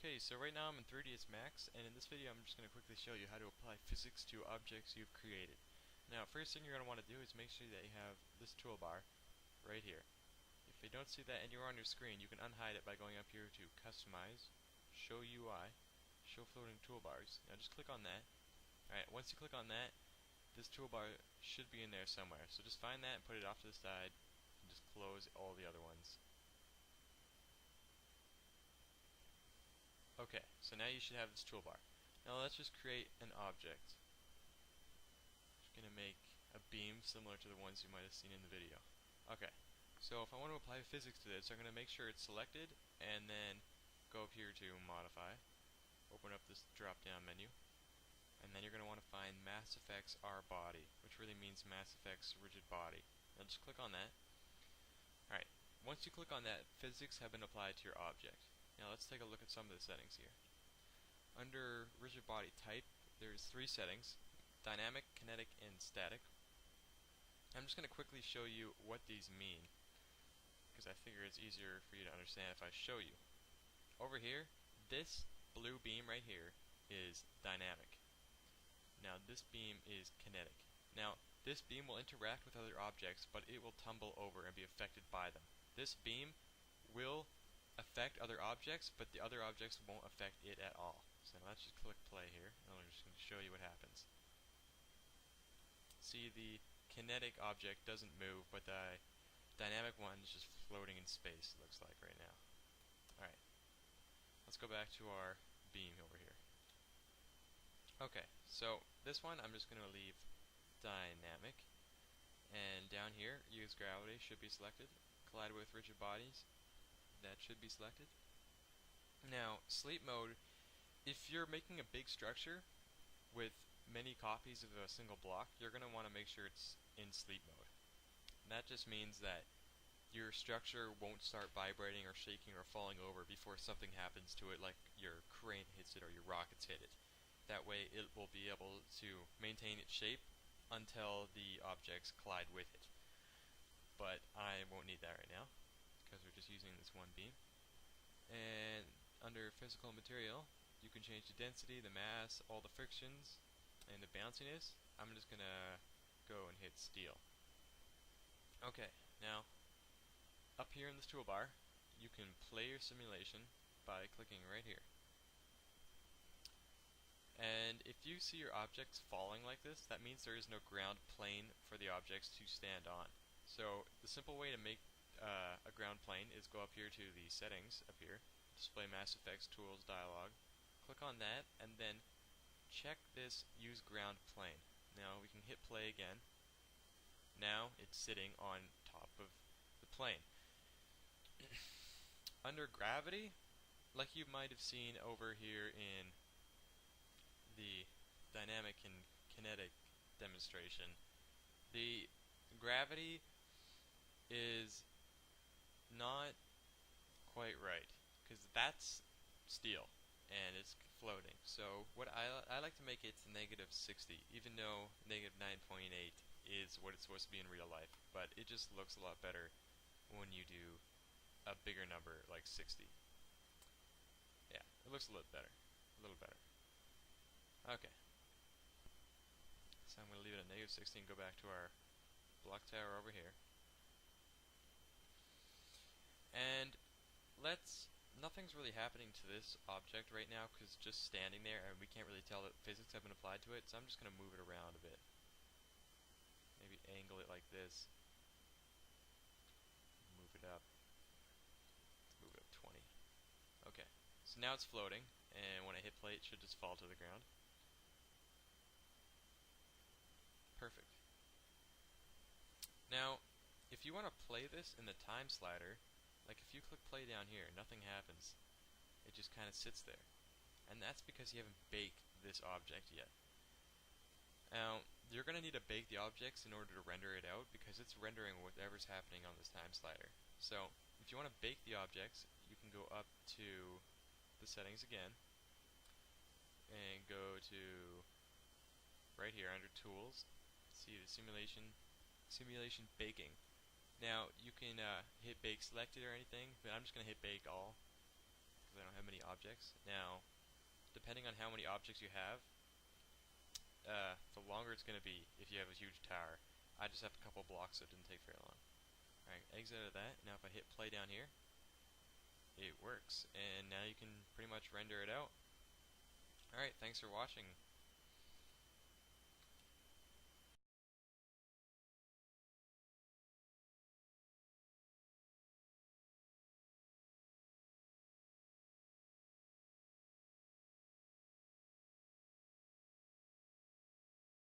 Okay, so right now I'm in 3ds Max, and in this video I'm just going to quickly show you how to apply physics to objects you've created. Now, first thing you're going to want to do is make sure that you have this toolbar right here. If you don't see that anywhere on your screen, you can unhide it by going up here to Customize, Show UI, Show Floating Toolbars. Now just click on that. Alright, once you click on that, this toolbar should be in there somewhere. So just find that and put it off to the side, and just close all the other ones. Okay, so now you should have this toolbar. Now let's just create an object. Just going to make a beam similar to the ones you might have seen in the video. Okay, so if I want to apply physics to this, I'm going to make sure it's selected and then go up here to Modify, open up this drop down menu, and then you're going to want to find Mass Effects R Body, which really means Mass Effects Rigid Body. Now just click on that. Alright, once you click on that, physics have been applied to your object. Now let's take a look at some of the settings here. Under rigid body type, there's 3 settings: dynamic, kinetic, and static. I'm just going to quickly show you what these mean, because I figure it's easier for you to understand if I show you. Over here, this blue beam right here is dynamic. Now this beam is kinetic. Now this beam will interact with other objects, but it will tumble over and be affected by them. This beam will affect other objects, but the other objects won't affect it at all. So now let's just click play here, and I'm just going to show you what happens. See, the kinetic object doesn't move, but the dynamic one is just floating in space, it looks like right now. Alright, let's go back to our beam over here. Okay, so this one I'm just going to leave dynamic, and down here, use gravity should be selected, collide with rigid bodies, that should be selected. Now, sleep mode, if you're making a big structure with many copies of a single block, you're going to want to make sure it's in sleep mode. And that just means that your structure won't start vibrating or shaking or falling over before something happens to it, like your crane hits it or your rockets hit it. That way it will be able to maintain its shape until the objects collide with it. But I won't need that right now, because we're just using this one beam. And under physical material, you can change the density, the mass, all the frictions, and the bounciness. I'm just gonna go and hit steel. Okay, now up here in this toolbar, you can play your simulation by clicking right here. And if you see your objects falling like this, that means there is no ground plane for the objects to stand on. So the simple way to make a ground plane is go up here to the settings up here, display Mass Effects Tools dialog, click on that, and then check this use ground plane. Now we can hit play again. Now it's sitting on top of the plane. Under gravity, like you might have seen over here in the dynamic and kinetic demonstration, the gravity is not quite right, because that's steel and it's floating. So what I like to make it to -60, even though -9.8 is what it's supposed to be in real life, but it just looks a lot better when you do a bigger number like 60. Yeah, it looks a little better. Okay, so I'm going to leave it at -60 and go back to our block tower over here. And nothing's really happening to this object right now because it's just standing there and we can't really tell that physics have been applied to it, so I'm just going to move it around a bit. Maybe angle it like this. Move it up. Let's move it up 20. Okay, so now it's floating, and when I hit play it should just fall to the ground. Perfect. Now, if you want to play this in the time slider, like if you click play down here, nothing happens. It just kind of sits there. And that's because you haven't baked this object yet. Now, you're going to need to bake the objects in order to render it out, because it's rendering whatever's happening on this time slider. So, if you want to bake the objects, you can go up to the settings again, and go to right here under Tools, see the simulation baking. Now you can hit bake selected or anything, but I'm just going to hit bake all, because I don't have many objects. Now, depending on how many objects you have, the longer it's going to be if you have a huge tower. I just have a couple blocks, so it didn't take very long. Alright, exit out of that. Now if I hit play down here, it works, and now you can pretty much render it out. Alright, thanks for watching.